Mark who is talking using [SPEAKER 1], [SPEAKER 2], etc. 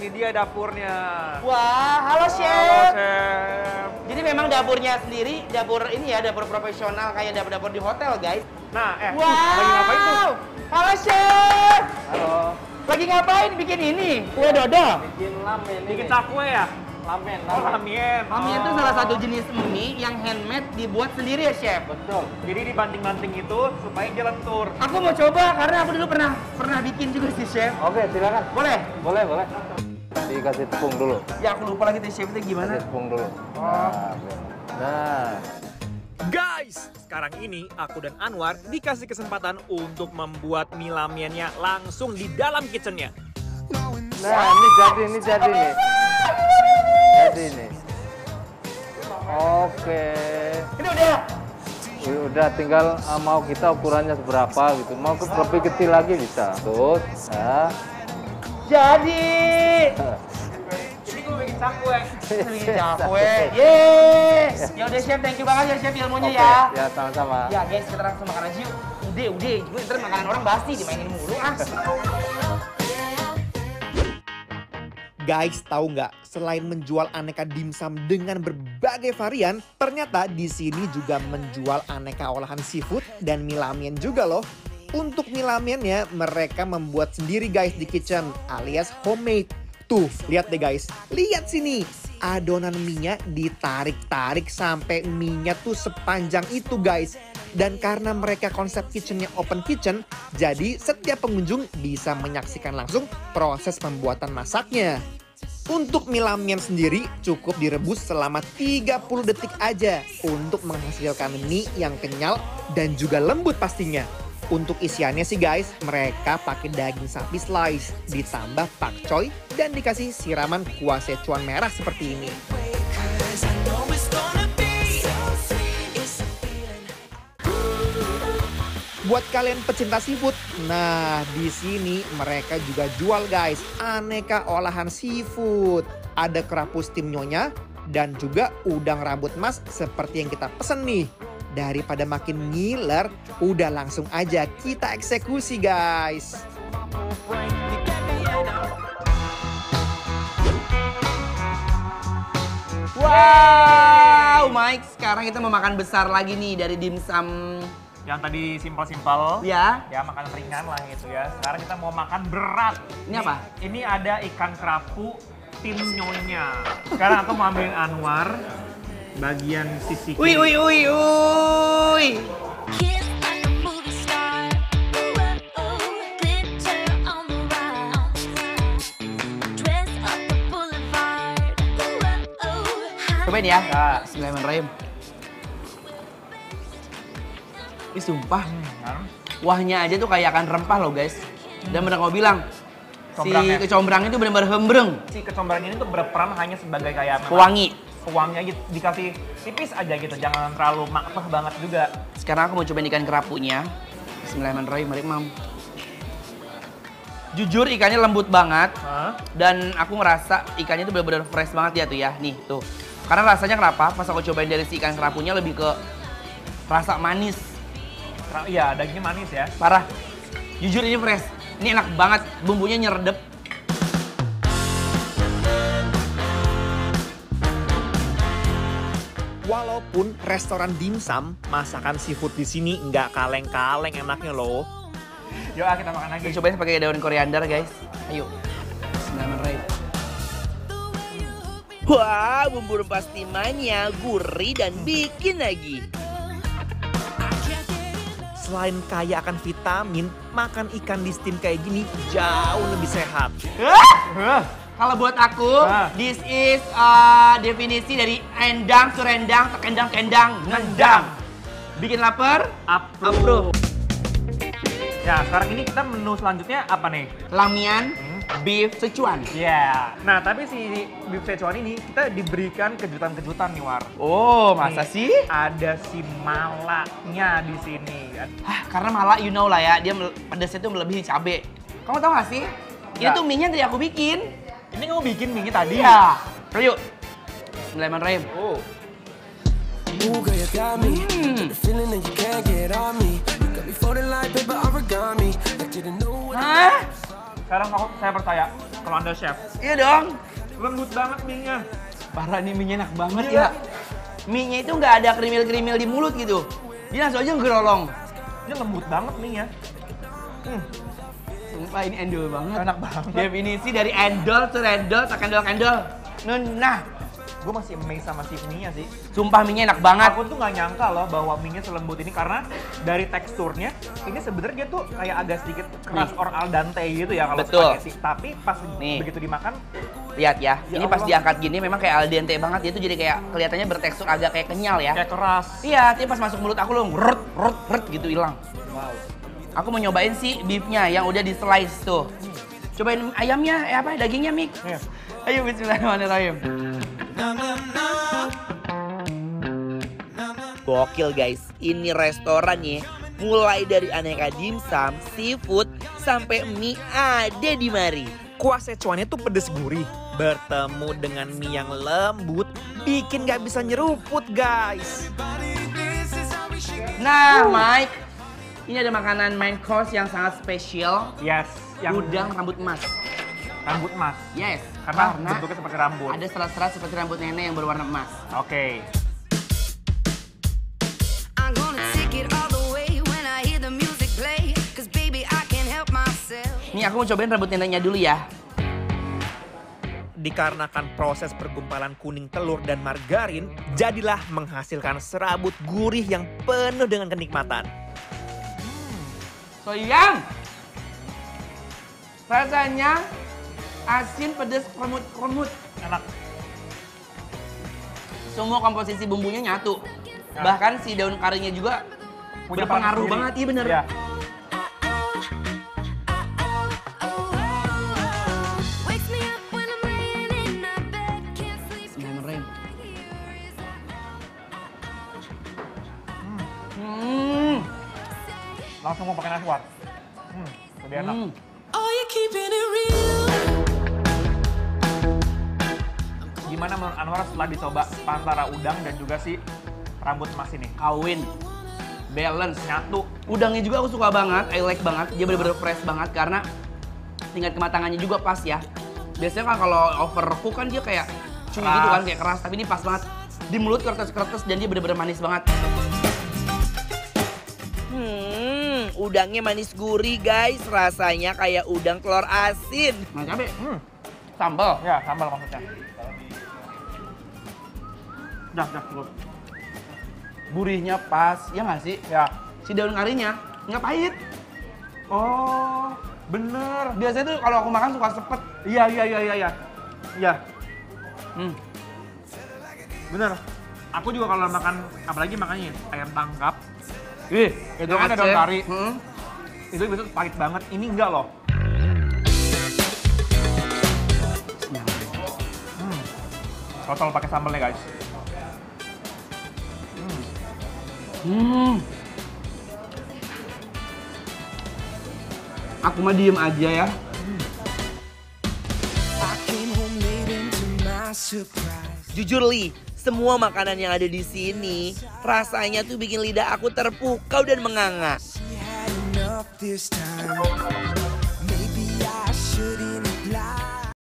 [SPEAKER 1] ini dia dapurnya.
[SPEAKER 2] Wah, halo chef.
[SPEAKER 1] Halo chef.
[SPEAKER 2] Jadi memang dapurnya sendiri, dapur ini ya, dapur profesional kayak dapur-dapur di hotel, guys.
[SPEAKER 1] Nah,
[SPEAKER 2] Wow.
[SPEAKER 1] lagi ngapain tuh?
[SPEAKER 2] Halo chef.
[SPEAKER 3] Halo,
[SPEAKER 2] Lagi ngapain bikin ini? Kue dodol.
[SPEAKER 3] bikin lamen.
[SPEAKER 1] Bikin cakwe ya?
[SPEAKER 3] Lamen.
[SPEAKER 1] Oh, ramen.
[SPEAKER 2] Ramen itu salah satu jenis mie yang handmade dibuat sendiri ya, chef.
[SPEAKER 3] Betul.
[SPEAKER 1] Jadi dibanting-banting itu supaya dia lentur.
[SPEAKER 2] Aku mau coba karena aku dulu pernah bikin juga sih, chef.
[SPEAKER 3] Oke, silakan.
[SPEAKER 2] Boleh?
[SPEAKER 3] Boleh, boleh. Dikasih tepung dulu.
[SPEAKER 2] Ya aku lupa lagi tuh chef itu gimana.
[SPEAKER 3] Kasih tepung dulu.
[SPEAKER 2] Oh.
[SPEAKER 3] Nah.
[SPEAKER 1] Guys, sekarang ini aku dan Anwar dikasih kesempatan untuk membuat mie lamiannya langsung di dalam kitchennya.
[SPEAKER 3] Nah, ini jadi nih. Jadi nih. Oke.
[SPEAKER 2] Ini udah.
[SPEAKER 3] Udah tinggal mau kita ukurannya seberapa gitu. Mau lebih kecil lagi bisa. Terus, nah.
[SPEAKER 2] Jadi.
[SPEAKER 1] Jadi gue bikin cakwe.
[SPEAKER 2] Bikin cakwe. Yeay. Ya udah chef, thank you banget ya chef ilmunya
[SPEAKER 3] Oke,
[SPEAKER 2] ya.
[SPEAKER 3] ya sama-sama.
[SPEAKER 2] Ya guys, kita langsung makan aja yuk. Udah. Gue ntar makanan orang basi dimainin mulu ah.
[SPEAKER 4] Guys, tahu nggak? Selain menjual aneka dimsum dengan berbagai varian, ternyata di sini juga menjual aneka olahan seafood dan mie lamian juga loh. Untuk mie lamiannya, mereka membuat sendiri guys di kitchen, alias homemade. Tuh, lihat deh guys. Lihat sini. Adonan mie-nya ditarik-tarik sampai mie-nya tuh sepanjang itu guys. Dan karena mereka konsep kitchennya open kitchen, jadi setiap pengunjung bisa menyaksikan langsung proses pembuatan masaknya. Untuk mie lamian sendiri cukup direbus selama 30 detik aja untuk menghasilkan mie yang kenyal dan juga lembut pastinya. Untuk isiannya sih guys, mereka pakai daging sapi slice, ditambah pakcoy, dan dikasih siraman kuah Szechuan merah seperti ini. Buat kalian pecinta seafood, nah di sini mereka juga jual guys aneka olahan seafood. Ada kerapu steam nyonya dan juga udang rambut emas seperti yang kita pesen nih. Daripada makin ngiler, udah langsung aja kita eksekusi guys.
[SPEAKER 2] Wow, Mike, sekarang kita mau makan besar lagi nih dari dimsum.
[SPEAKER 1] Yang tadi simpel-simpel.
[SPEAKER 2] Ya.
[SPEAKER 1] Ya, makan ringan lah gitu ya. Sekarang kita mau makan berat.
[SPEAKER 2] Ini apa?
[SPEAKER 1] Ini ada ikan kerapu tim nyonya. Sekarang aku mau ambilin Anwar bagian sisi kiri.
[SPEAKER 2] Uy.
[SPEAKER 5] Kiss like a movie star. Ooh, glitter on the wall. Dress up the boulevard. Ooh,
[SPEAKER 2] Cobain ya.
[SPEAKER 1] Ya.
[SPEAKER 2] Bismillahirrahmanirrahim. Ih sumpah,
[SPEAKER 1] Kan?
[SPEAKER 2] kuahnya aja tuh kayak akan rempah loh guys. Dan bener kau bilang, si
[SPEAKER 1] Combrangnya.
[SPEAKER 2] kecombrang itu bener-bener hembreng.
[SPEAKER 1] Si kecombrang ini tuh berperan hanya sebagai kayak
[SPEAKER 2] Pewangi.
[SPEAKER 1] pewangi aja, dikasih tipis aja gitu, jangan terlalu makpeh banget juga.
[SPEAKER 2] Sekarang aku mau cobain ikan kerapunya. Bismillahirrahmanirrahim, mari mam. Jujur ikannya lembut banget.
[SPEAKER 1] Hah?
[SPEAKER 2] Dan aku ngerasa ikannya tuh bener-bener fresh banget ya tuh ya. Nih tuh. Karena rasanya kenapa? Pas aku cobain dari si ikan kerapunya lebih ke rasa manis.
[SPEAKER 1] Iya, dagingnya manis ya.
[SPEAKER 2] Parah. Jujur ini fresh. Ini enak banget. Bumbunya nyeredep.
[SPEAKER 4] Walaupun restoran dimsum, masakan seafood di sini nggak kaleng-kaleng enaknya loh.
[SPEAKER 1] Yuk, kita makan lagi.
[SPEAKER 2] Kita cobain pakai daun koriander guys. Ayo. Bismillahirrahmanirrahim. Wah, bumbu rempah steamannya gurih dan bikin lagi.
[SPEAKER 4] Selain kaya akan vitamin, makan ikan di steam kayak gini jauh lebih sehat.
[SPEAKER 2] Kalau buat aku, this is definisi dari endang, surendang, tekendang, kendang, nendang. Bikin lapar? Approve.
[SPEAKER 1] Ya, sekarang ini kita menu selanjutnya apa nih?
[SPEAKER 2] Lamian, beef Szechuan.
[SPEAKER 1] Ya. Nah, tapi si beef Szechuan ini kita diberikan kejutan-kejutan nih, War.
[SPEAKER 2] Oh, masa
[SPEAKER 1] Nih,
[SPEAKER 2] sih?
[SPEAKER 1] Ada si malaknya di sini.
[SPEAKER 2] Hah, karena malah you know lah ya, dia pedasnya tuh melebihi cabe. Kamu tau gak sih? Ini
[SPEAKER 1] Nggak.
[SPEAKER 2] tuh mie-nya tadi aku bikin.
[SPEAKER 1] Ini kamu bikin mie tadi?
[SPEAKER 2] Iya. Ayo. Bismillahirrahmanirrahim.
[SPEAKER 1] Oh.
[SPEAKER 6] Ooh, girl, you got me. The feeling that you can't get on me. You got me folding like paper origami. Like you didn't know what
[SPEAKER 2] Hah?
[SPEAKER 1] Sekarang saya percaya, kalau Anda chef.
[SPEAKER 2] Iya dong.
[SPEAKER 1] Lembut banget mie-nya.
[SPEAKER 2] Parah nih mie enak banget
[SPEAKER 1] Gila.
[SPEAKER 2] ya. Mie-nya itu nggak ada kerimil-kerimil di mulut gitu. Dia langsung aja ngerolong.
[SPEAKER 1] Ini lembut banget mie-nya.
[SPEAKER 2] Sumpah ini endol banget.
[SPEAKER 1] Enak banget.
[SPEAKER 2] Definisi dari endol to rendol tak endol-endol. Nah,
[SPEAKER 1] Gue masih amazed sama si mie-nya sih.
[SPEAKER 2] sumpah mie enak banget.
[SPEAKER 1] Aku tuh nggak nyangka loh bahwa mie-nya selembut ini karena dari teksturnya ini sebenarnya dia tuh kayak agak sedikit keras or al dente gitu ya kalau
[SPEAKER 2] Betul.
[SPEAKER 1] spaghetti. Tapi pas
[SPEAKER 2] Nih.
[SPEAKER 1] begitu dimakan,
[SPEAKER 2] Lihat ya,
[SPEAKER 1] Ya
[SPEAKER 2] ini pas
[SPEAKER 1] Allah.
[SPEAKER 2] diangkat gini memang kayak al dente banget. Dia tuh jadi kayak kelihatannya bertekstur agak kayak kenyal ya.
[SPEAKER 1] kayak keras.
[SPEAKER 2] Iya, tapi pas masuk mulut aku loh, rut gitu hilang.
[SPEAKER 1] Wow.
[SPEAKER 2] Aku mau nyobain sih beefnya yang udah di slice tuh. Cobain ayamnya, dagingnya Mik.
[SPEAKER 1] Nih.
[SPEAKER 2] Ayo bismillahirrahmanirrahim. Gokil guys, ini restorannya mulai dari aneka dimsum, seafood, sampai mie ada di mari.
[SPEAKER 1] Kuah Szechuannya tuh pedes gurih. Bertemu dengan mie yang lembut, bikin gak bisa nyeruput guys.
[SPEAKER 2] Nah Mike, ini ada makanan main course yang sangat spesial.
[SPEAKER 1] Yes, yang
[SPEAKER 2] Udang rambut emas.
[SPEAKER 1] rambut emas.
[SPEAKER 2] Yes,
[SPEAKER 1] Karena bentuknya seperti rambut.
[SPEAKER 2] ada serat-serat seperti rambut nenek yang berwarna emas.
[SPEAKER 1] Oke.
[SPEAKER 5] I'm gonna take it all the way when I hear the music play. 'Cause baby, I can't help myself.
[SPEAKER 2] Nih aku mau cobain rambut neneknya dulu ya.
[SPEAKER 1] Dikarenakan proses pergumpalan kuning telur dan margarin, jadilah menghasilkan serabut gurih yang penuh dengan kenikmatan.
[SPEAKER 2] Soyang. Rasanya asin, pedas, kremut.
[SPEAKER 1] Enak.
[SPEAKER 2] Semua komposisi bumbunya nyatu.
[SPEAKER 1] Ya.
[SPEAKER 2] Bahkan si daun karinya juga
[SPEAKER 1] Punya
[SPEAKER 2] berpengaruh
[SPEAKER 1] peran
[SPEAKER 2] banget.
[SPEAKER 1] sendiri.
[SPEAKER 2] Iya bener.
[SPEAKER 1] Ya.
[SPEAKER 5] Wakes me up when I'm laying in my bed. Can't sleep.
[SPEAKER 2] Bismillahirrahmanirrahim.
[SPEAKER 1] Langsung mau pakai nasi wat. Lebih enak.
[SPEAKER 5] Oh, you keeping it real.
[SPEAKER 1] Gimana menurut Anwar setelah dicoba antara udang dan juga si rambut emas ini?
[SPEAKER 2] Kawin. Balance.
[SPEAKER 1] Nyatu.
[SPEAKER 2] Udangnya juga aku suka banget, I like banget. Dia bener-bener fresh banget karena tingkat kematangannya juga pas ya. Biasanya kan kalau overcook kan dia kayak cuy
[SPEAKER 1] Keras.
[SPEAKER 2] gitu kan, kayak keras. Tapi ini pas banget. Di mulut kertes-kertes dan dia bener-bener manis banget. Udangnya manis gurih guys. Rasanya kayak udang telur asin. Nah cabe. Sambal.
[SPEAKER 1] Ya, sambal maksudnya. Dah, cukup.
[SPEAKER 2] Gurihnya pas, ya nggak sih?
[SPEAKER 1] Ya.
[SPEAKER 2] Si daun karinya nggak pahit.
[SPEAKER 1] Oh, bener.
[SPEAKER 2] Biasanya tuh kalau aku makan suka sepet.
[SPEAKER 1] Iya. Iya. Bener. Aku juga kalau makan, apalagi makannya ayam tangkap, itu kan ada daun kari. Itu biasanya pahit banget. Ini enggak loh. Total pakai sambalnya guys.
[SPEAKER 2] Aku mah diem aja ya.
[SPEAKER 6] I came home late and to my surprise.
[SPEAKER 2] Jujur Li, semua makanan yang ada di sini rasanya tuh bikin lidah aku terpukau dan menganga.
[SPEAKER 6] She had enough this time.